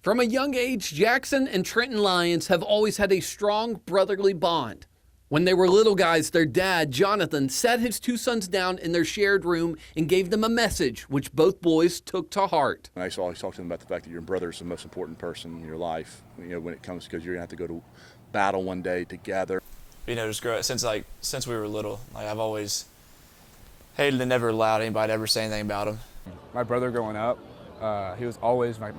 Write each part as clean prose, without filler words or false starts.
From a young age, Jackson and Trenton Lyons have always had a strong brotherly bond. When they were little guys, their dad, Jonathan, sat his two sons down in their shared room and gave them a message, which both boys took to heart. I used to always talk to them about the fact that your brother is the most important person in your life, when it comes, because you're going to have to go to battle one day together. Just grow since we were little. I've always hated and never allowed anybody to ever say anything about him. My brother growing up, he was always my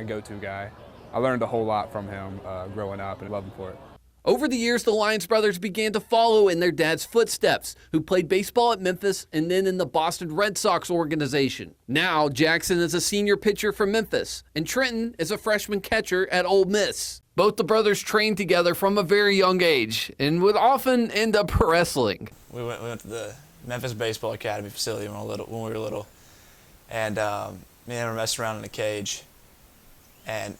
go-to guy. I learned a whole lot from him growing up, and I love him for it. Over the years, the Lyons brothers began to follow in their dad's footsteps, who played baseball at Memphis and then in the Boston Red Sox organization. Now, Jackson is a senior pitcher for Memphis, and Trenton is a freshman catcher at Ole Miss. Both the brothers trained together from a very young age and would often end up wrestling. We went to the Memphis Baseball Academy facility when we were little, and me and him were messing around in the cage, and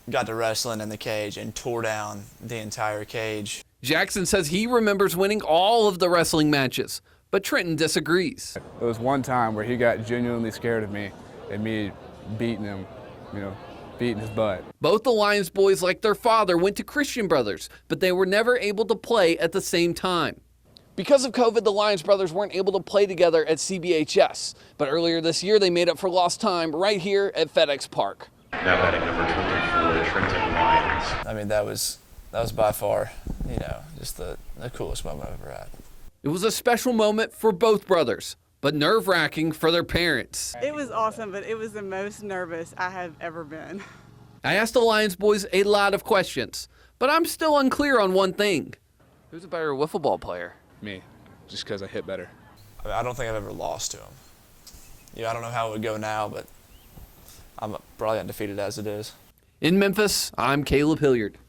got to wrestling in the cage and tore down the entire cage. Jackson says he remembers winning all of the wrestling matches, but Trenton disagrees. There was one time where he got genuinely scared of me and me beating him, beating his butt. Both the Lyons boys, like their father, went to Christian Brothers, but they were never able to play at the same time. Because of COVID, the Lyons brothers weren't able to play together at CBHS, but earlier this year they made up for lost time right here at FedEx Park. Now batting number 24, Trenton Lyons. That was by far, just the coolest moment I've ever had. It was a special moment for both brothers, but nerve-wracking for their parents. It was awesome, but it was the most nervous I have ever been. I asked the Lyons boys a lot of questions, but I'm still unclear on one thing. Who's a better wiffle ball player? Me, just because I hit better. I don't think I've ever lost to him. I don't know how it would go now, but I'm probably undefeated as it is. In Memphis, I'm Caleb Hilliard.